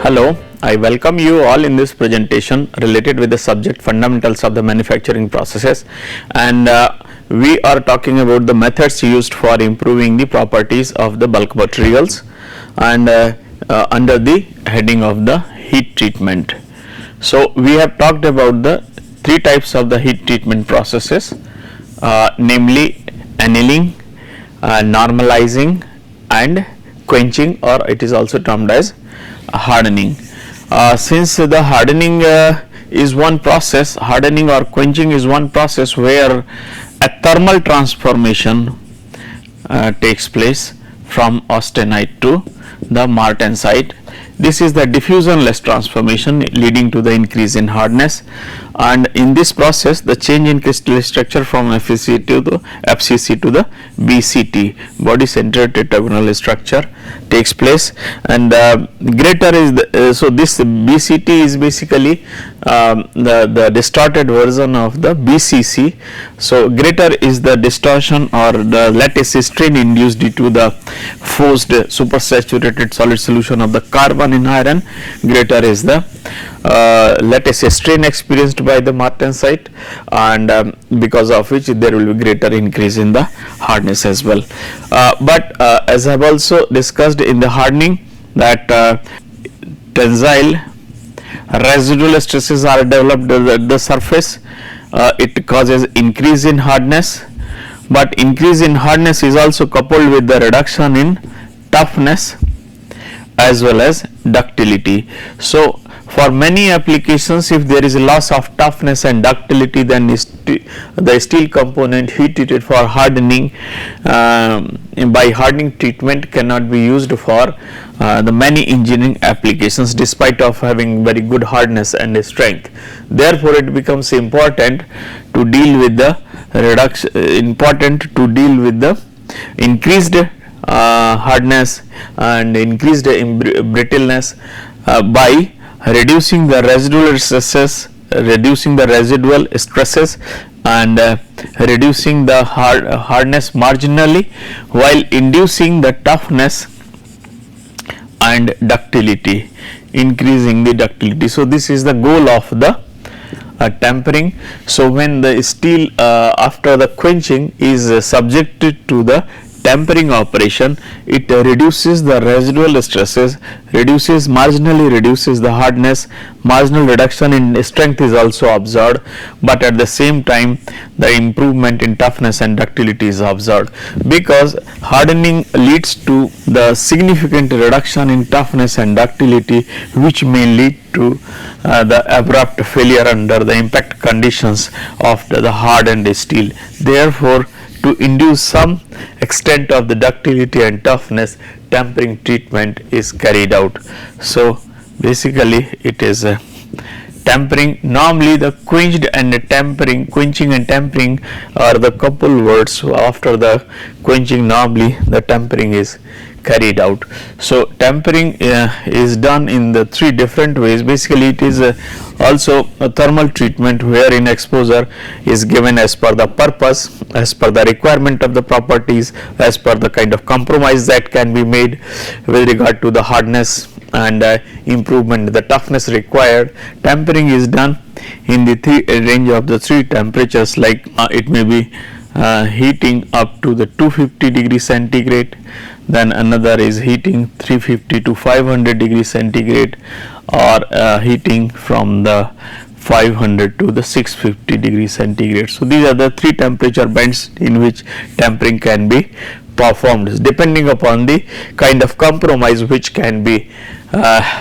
Hello, I welcome you all in this presentation related with the subject fundamentals of the manufacturing processes, and we are talking about the methods used for improving the properties of the bulk materials and under the heading of the heat treatment. So we have talked about the three types of the heat treatment processes, namely annealing, normalizing and quenching, or it is also termed as hardening. Since the hardening is one process, hardening or quenching is one process where a thermal transformation takes place from austenite to the martensite. This is the diffusionless transformation leading to the increase in hardness, and in this process the change in crystal structure from FCC to the BCT, body centered tetragonal structure, takes place, and greater is the, so this BCT is basically the distorted version of the BCC. So greater is the distortion or the lattice strain induced due to the forced supersaturated solid solution of the carbon in iron. Greater is the lattice strain experienced by the martensite, and because of which there will be greater increase in the hardness as well. But as I have also discussed in the hardening, that tensile residual stresses are developed at the surface. It causes increase in hardness, but increase in hardness is also coupled with the reduction in toughness as well as ductility. So for many applications, if there is a loss of toughness and ductility, then the steel component heat treated for hardening by hardening treatment cannot be used for the many engineering applications, despite of having very good hardness and strength. Therefore it becomes important to deal with the increased hardness and increased brittleness by reducing the residual stresses, and reducing the hardness marginally, while inducing the toughness and ductility, increasing the ductility. So this is the goal of the tampering. So when the steel after the quenching is subjected to the tampering operation, it reduces the residual stresses, marginally reduces the hardness, marginal reduction in strength is also observed, but at the same time the improvement in toughness and ductility is observed, because hardening leads to the significant reduction in toughness and ductility, which may lead to the abrupt failure under the impact conditions of the hardened steel. Therefore, to induce some extent of the ductility and toughness, tampering treatment is carried out. So basically it is tampering. Normally the quenching and tampering are the couple words. After the quenching, normally the tampering is carried out. So tampering is done in the three different ways. Basically it is also a thermal treatment wherein exposure is given as per the purpose, as per the requirement of the properties, as per the kind of compromise that can be made with regard to the hardness and improvement the toughness required. Tampering is done in the range of the three temperatures, like it may be heating up to the 250 degrees centigrade, then another is heating 350 to 500 degrees centigrade, or heating from the 500 to the 650 degrees centigrade. So these are the three temperature bands in which tampering can be performed, depending upon the kind of compromise which can be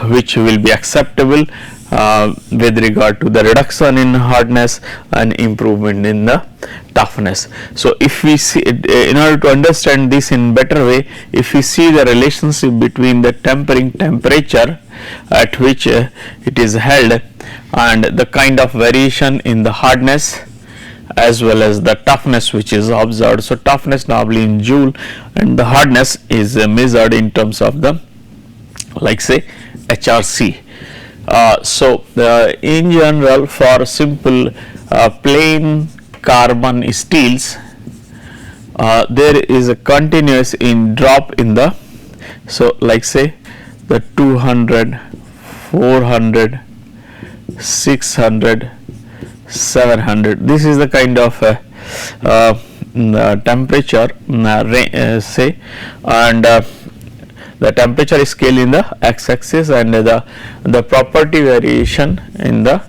which will be acceptable with regard to the reduction in hardness and improvement in the toughness. So if we see, in order to understand this in better way, if we see the relationship between the tampering temperature at which it is held and the kind of variation in the hardness as well as the toughness which is observed. So toughness normally in joule, and the hardness is measured in terms of the, like say, HRC. So in general, for simple plain carbon steels, there is a continuous drop in the, so like say the 200, 400, 600, 700. This is the kind of temperature say, and the temperature scale in the x-axis and the property variation in the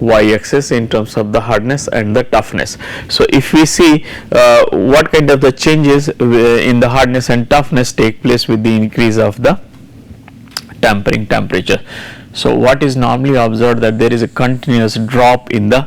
y-axis in terms of the hardness and the toughness. So if we see what kind of the changes in the hardness and toughness take place with the increase of the tampering temperature. So what is normally observed, that there is a continuous drop in the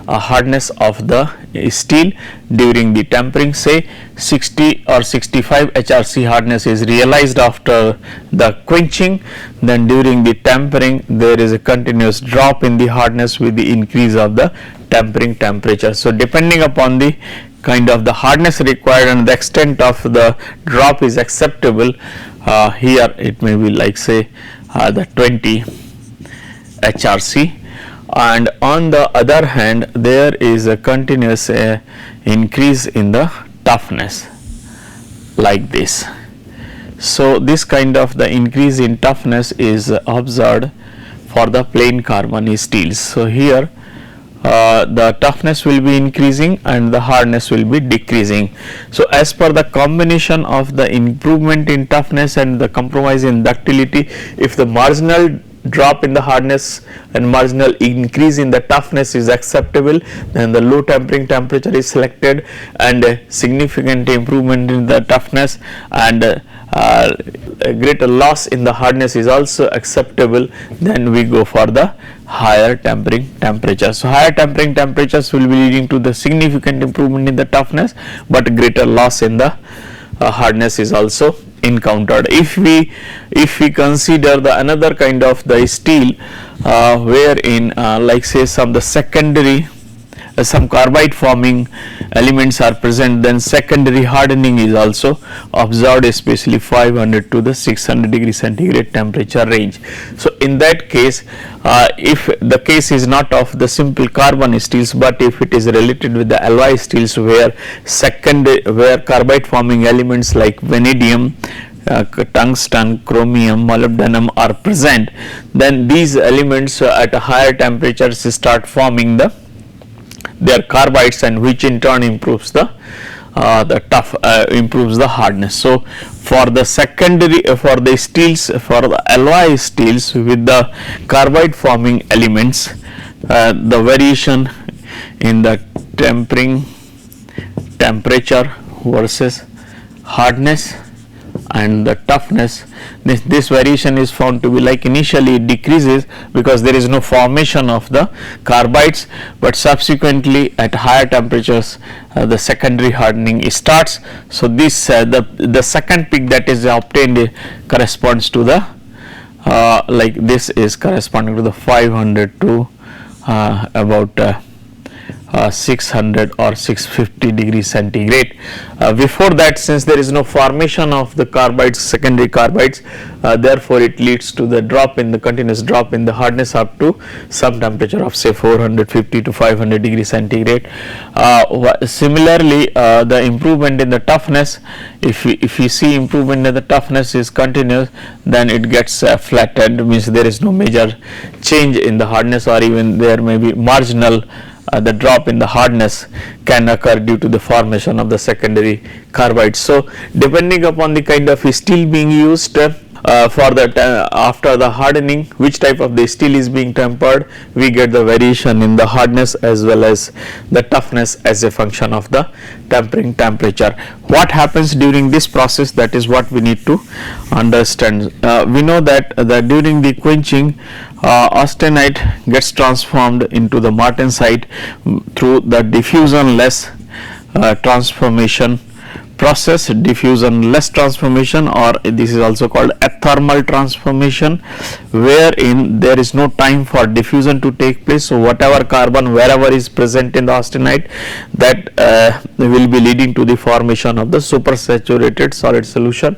hardness of the steel during the tempering. Say 60 or 65 HRC hardness is realized after the quenching, then during the tampering there is a continuous drop in the hardness with the increase of the tampering temperature. So depending upon the kind of the hardness required and the extent of the drop is acceptable, here it may be like say the 20 HRC, and on the other hand there is a continuous increase in the toughness like this. So this kind of the increase in toughness is observed for the plain carbon steels. So here the toughness will be increasing and the hardness will be decreasing. So as per the combination of the improvement in toughness and the compromise in ductility, if the marginal drop in the hardness and marginal increase in the toughness is acceptable, then the low tampering temperature is selected, and significant improvement in the toughness and a greater loss in the hardness is also acceptable, then we go for the higher tampering temperature. So higher tampering temperatures will be leading to the significant improvement in the toughness, but greater loss in the hardness is also encountered. If we consider the another kind of the steel wherein like say some the secondary some carbide forming elements are present, then secondary hardening is also observed, especially 500 to the 600 degree centigrade temperature range. So in that case, if the case is not of the simple carbon steels, but if it is related with the alloy steels where carbide forming elements like vanadium, tungsten, chromium, molybdenum are present, then these elements at a higher temperatures start forming their carbides, and which in turn improves the improves the hardness. So for the secondary for the steels, for the alloy steels with the carbide forming elements, the variation in the tempering temperature versus hardness and the toughness, this variation is found to be like initially it decreases because there is no formation of the carbides, but subsequently at higher temperatures the secondary hardening starts. So this the second peak that is obtained corresponds to the like this is corresponding to the 500 to about 600 or 650 degrees centigrade. Before that, since there is no formation of the carbides, secondary carbides, therefore it leads to the drop in the continuous drop in the hardness up to some temperature of say 450 to 500 degrees centigrade. Similarly, the improvement in the toughness, if you see improvement in the toughness is continuous, then it gets flattened, means there is no major change in the hardness, or even there may be marginal the drop in the hardness can occur due to the formation of the secondary carbides. So depending upon the kind of steel being used for that after the hardening, which type of the steel is being tempered, we get the variation in the hardness as well as the toughness as a function of the tempering temperature. What happens during this process, that is what we need to understand. We know that during the quenching, austenite gets transformed into the martensite through the diffusion-less transformation process, diffusion-less transformation, or this is also called athermal transformation, wherein there is no time for diffusion to take place. So whatever carbon wherever is present in the austenite, that will be leading to the formation of the supersaturated solid solution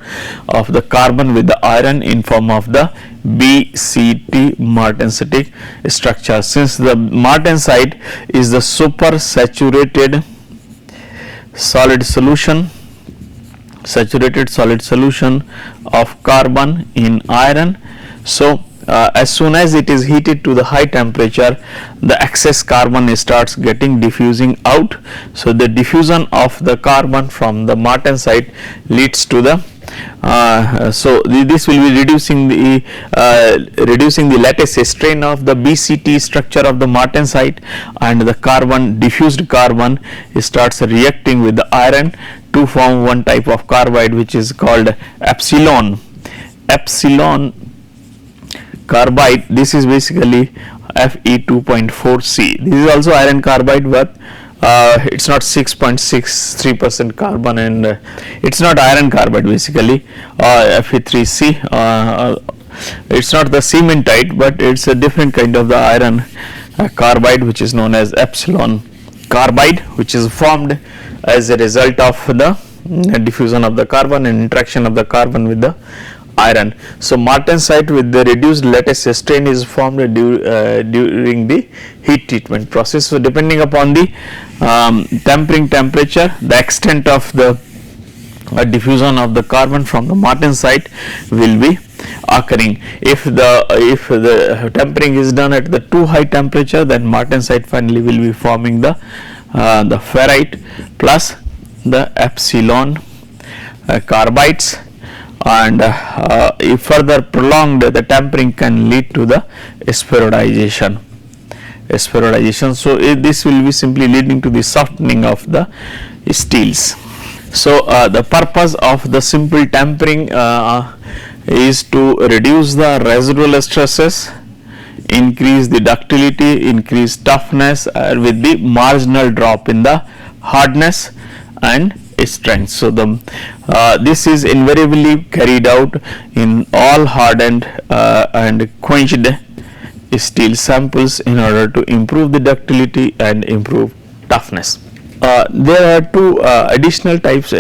of the carbon with the iron in form of the BCT martensitic structure. Since the martensite is the supersaturated solid solution, saturated solid solution of carbon in iron, so as soon as it is heated to the high temperature, the excess carbon starts getting diffusing out. So the diffusion of the carbon from the martensite leads to the this will be reducing the lattice strain of the BCT structure of the martensite, and the diffused carbon starts reacting with the iron to form one type of carbide, which is called epsilon carbide. This is basically Fe2.4C. This is also iron carbide, but it's not 6.63% carbon, and it's not iron carbide basically, Fe3C. It's not the cementite, but it's a different kind of the iron carbide, which is known as epsilon carbide, which is formed as a result of the diffusion of the carbon and interaction of the carbon with the iron. So martensite with the reduced lattice strain is formed during the heat treatment process. So depending upon the tampering temperature, the extent of the diffusion of the carbon from the martensite will be occurring. If the tampering is done at the too high temperature, then martensite finally will be forming the ferrite plus the epsilon carbides, and if further prolonged, the tampering can lead to the spheroidization. So this will be simply leading to the softening of the steels. So the purpose of the simple tampering is to reduce the residual stresses, increase the ductility, increase toughness with the marginal drop in the hardness and strength. So this is invariably carried out in all hardened and quenched steel samples in order to improve the ductility and improve toughness. There are two additional type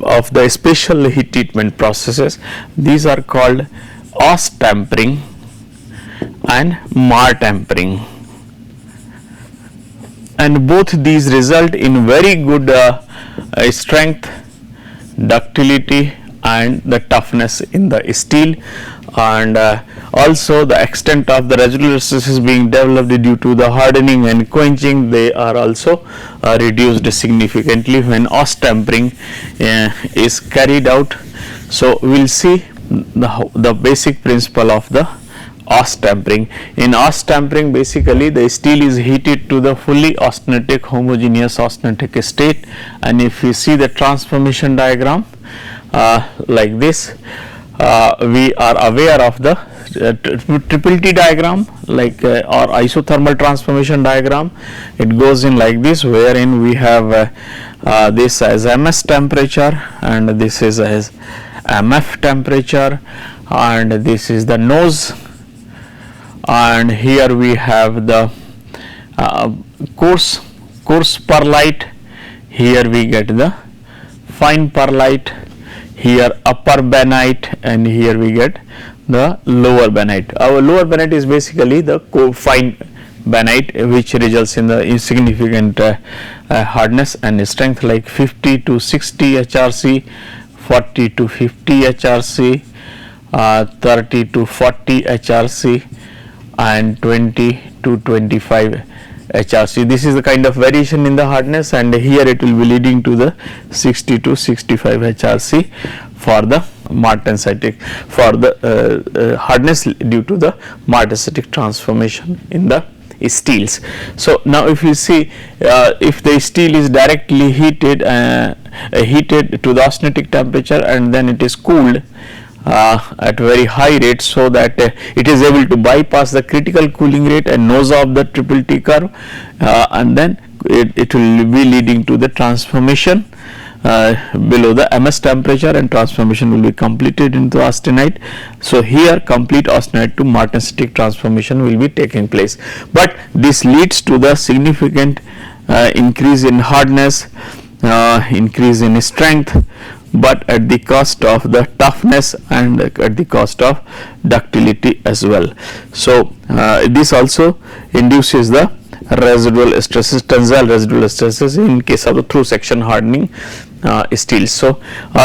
of the special heat treatment processes. These are called os tampering and mar tampering, and both these result in very good strength, ductility and the toughness in the steel, and also the extent of the residual stresses being developed due to the hardening and quenching, they are also reduced significantly when os tampering is carried out. So we will see the basic principle of the os tampering. In os tampering, basically the steel is heated to the fully austenitic homogeneous austenitic state, and if you see the transformation diagram like this, we are aware of the triple T diagram, like or isothermal transformation diagram. It goes in like this, wherein we have this as MS temperature, and this is as MF temperature, and this is the nose, and here we have the coarse perlite. Here we get the fine perlite, here upper bainite, and here we get the lower bainite. Our lower bainite is basically the fine bainite, which results in the insignificant hardness and strength, like 50 to 60 HRC, 40 to 50 HRC, 30 to 40 HRC, and 20 to 25 HRC. This is the kind of variation in the hardness, and here it will be leading to the 60 to 65 HRC for the martensitic, for the hardness due to the martensitic transformation in the steels. So now if you see, if the steel is directly heated to the austenitic temperature, and then it is cooled at very high rate, so that it is able to bypass the critical cooling rate and nose off the triple T curve, and then it will be leading to the transformation below the MS temperature, and transformation will be completed into austenite. So here complete austenite to martensitic transformation will be taking place, but this leads to the significant increase in hardness, increase in strength, but at the cost of the toughness and at the cost of ductility as well. So this also induces the residual stresses, tensile residual stresses in case of the through section hardening, steel. So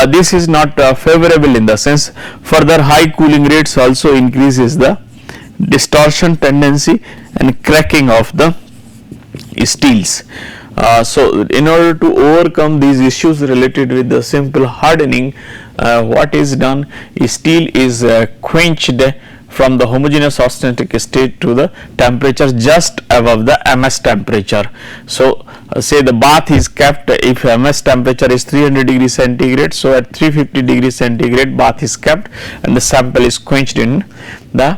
this is not favorable in the sense. Further, high cooling rates also increases the distortion tendency and cracking of the steels. So in order to overcome these issues related with the simple hardening, what is done is steel is quenched from the homogeneous austenitic state to the temperature just above the MS temperature. So say the bath is kept, if MS temperature is 300 degrees centigrade, so at 350 degrees centigrade bath is kept and the sample is quenched in the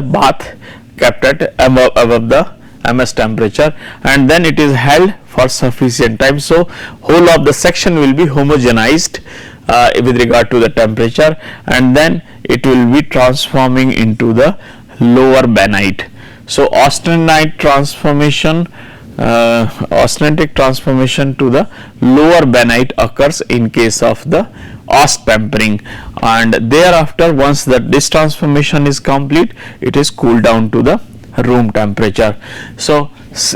bath kept at above the MS temperature, and then it is held for sufficient time. So whole of the section will be homogenized with regard to the temperature, and then it will be transforming into the lower bainite. So austenitic transformation to the lower bainite occurs in case of the aust tampering, and thereafter once this transformation is complete, it is cooled down to the room temperature. So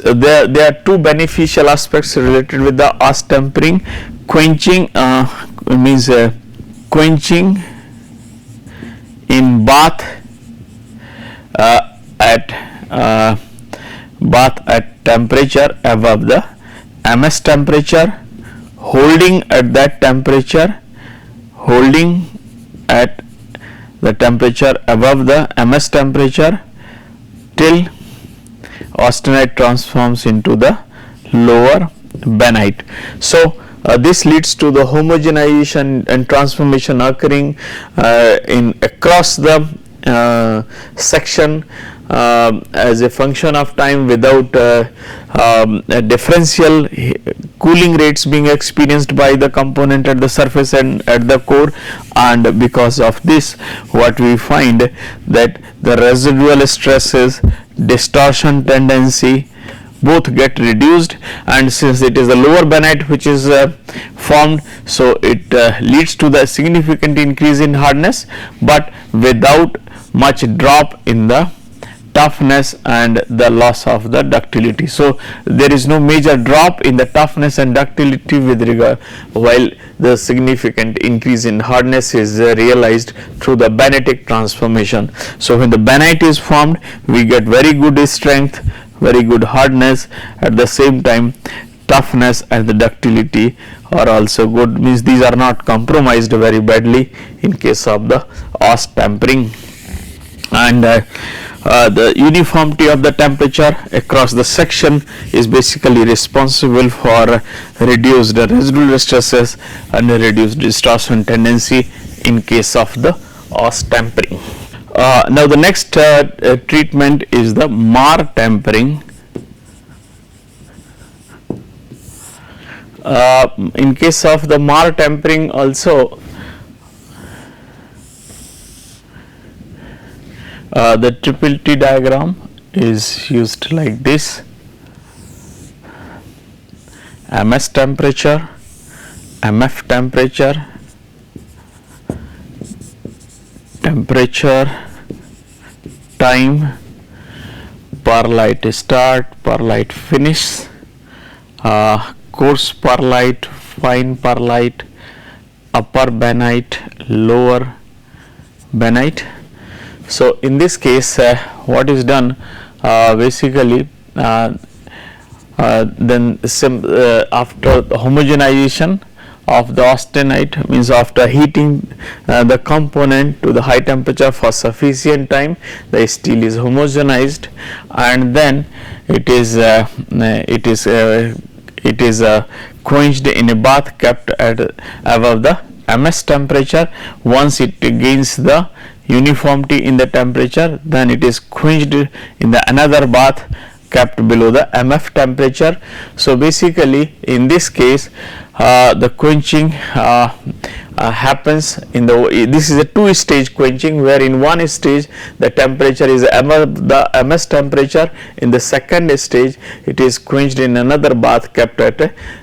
there are two beneficial aspects related with the aust tampering. Quenching means quenching in bath at temperature above the MS temperature, holding at that temperature, holding at the temperature above the MS temperature till austenite transforms into the lower bainite. So this leads to the homogenization and transformation occurring in across the section as a function of time without differential cooling rates being experienced by the component at the surface and at the core, and because of this what we find that the residual stresses, distortion tendency both get reduced, and since it is the lower bainite which is formed, so it leads to the significant increase in hardness but without much drop in the toughness and the loss of the ductility. So there is no major drop in the toughness and ductility with regard, while the significant increase in hardness is realized through the bainitic transformation. So when the bainite is formed, we get very good strength, very good hardness, at the same time toughness and the ductility are also good, means these are not compromised very badly in case of the aust tampering. And the uniformity of the temperature across the section is basically responsible for reduced residual stresses and reduced distortion tendency in case of the aust tampering. Now the next treatment is the Mar tampering. In case of the Mar tampering also, the triple T diagram is used like this: MS temperature, MF temperature, temperature, time, perlite start, perlite finish, coarse perlite, fine perlite, upper bainite, lower bainite. So in this case what is done basically then after the homogenization of the austenite, means after heating the component to the high temperature for sufficient time, the steel is homogenized, and then it is quenched in a bath kept at above the MS temperature. Once it gains the uniformity in the temperature, then it is quenched in the another bath kept below the MF temperature. So basically in this case the quenching happens in this is a two-stage quenching, where in one stage the temperature is above the MS temperature, in the second stage it is quenched in another bath kept at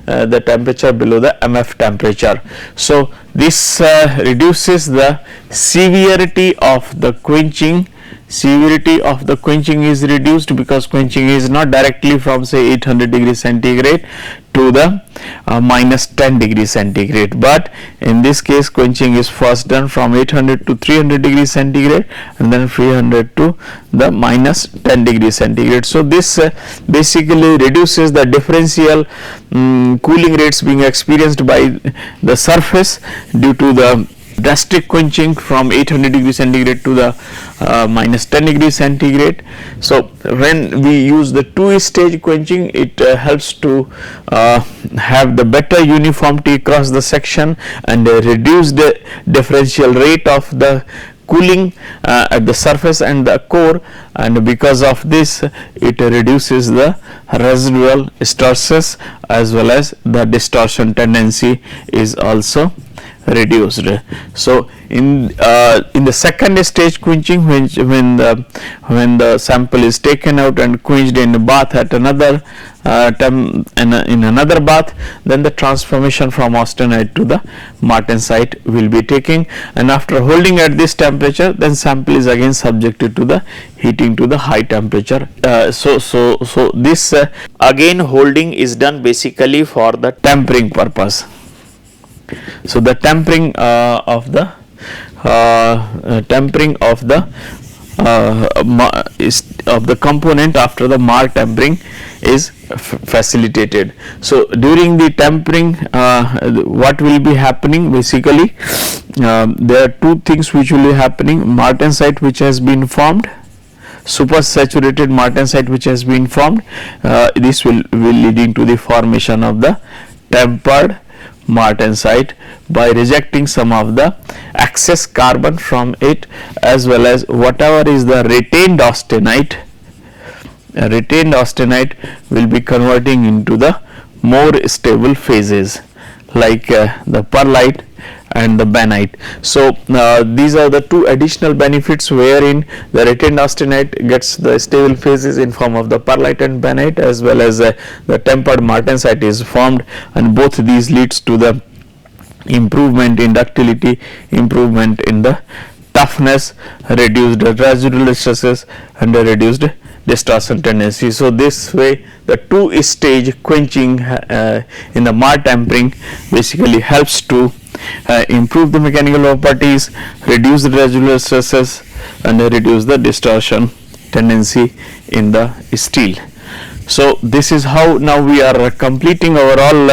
the temperature below the MF temperature. So this reduces the severity of the quenching severity of the quenching is reduced, because quenching is not directly from say 800 degrees centigrade to the minus 10 degrees centigrade, but in this case quenching is first done from 800 to 300 degrees centigrade and then 300 to the minus 10 degrees centigrade. So this basically reduces the differential cooling rates being experienced by the surface due to the drastic quenching from 800 degrees centigrade to the minus 10 degrees centigrade. So when we use the two-stage quenching, it helps to have the better uniformity across the section and reduce the differential rate of the cooling at the surface and the core, and because of this it reduces the residual stresses as well as the distortion tendency is also reduced. So in the second stage quenching, when the sample is taken out and quenched in a bath at another in another bath, then the transformation from austenite to the martensite will be taken, and after holding at this temperature, then sample is again subjected to the heating to the high temperature. So this again holding is done basically for the tampering purpose. So the tampering of the component after the mark tampering is facilitated. So during the tampering, what will be happening basically, there are two things which will be happening: martensite which has been formed, supersaturated martensite which has been formed. This will leading to the formation of the tempered martensite by rejecting some of the excess carbon from it, as well as whatever is the retained austenite. Retained austenite will be converting into the more stable phases like the perlite and the benite. So these are the two additional benefits wherein the retained austenite gets the stable phases in form of the perlite and benite, as well as the tempered martensite is formed, and both these leads to the improvement in ductility, improvement in the toughness, reduced residual stresses and reduced distortion tendency. So this way the two-stage quenching in the mark tampering basically helps to improve the mechanical properties, reduce the residual stresses and reduce the distortion tendency in the steel. So this is how now we are completing our all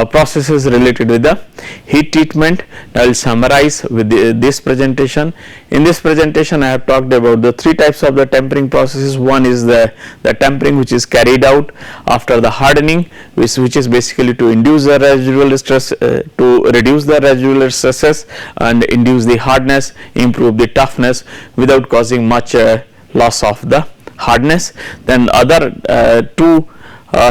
processes related with the heat treatment. I will summarize with this presentation. In this presentation I have talked about the three types of the tempering processes. One is the tempering which is carried out after the hardening, which is basically to induce the residual stress, to reduce the residual stresses and induce the hardness, improve the toughness without causing much loss of the hardness. Then other two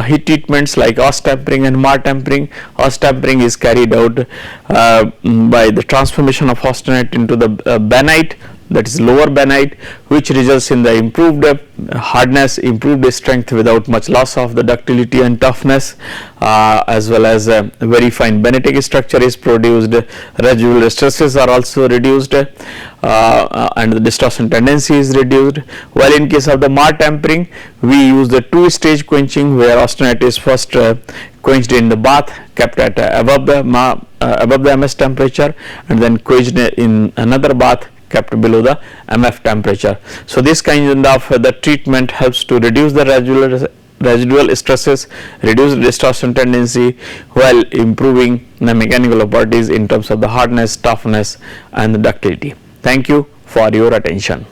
heat treatments like tampering and mark tampering. Tampering is carried out by the transformation of austenite into the benite, that is lower benite, which results in the improved hardness, improved strength without much loss of the ductility and toughness, as well as very fine benitic structure is produced, residual stresses are also reduced, and the distortion tendency is reduced. While in case of the mark tampering, we use the two-stage quenching where austenite is first quenched in the bath, kept at above the MS temperature, and then quenched in another bath kept below the MF temperature. So this kind of the treatment helps to reduce the residual stresses, reduce distortion tendency, while improving the mechanical properties in terms of the hardness, toughness and the ductility. Thank you for your attention.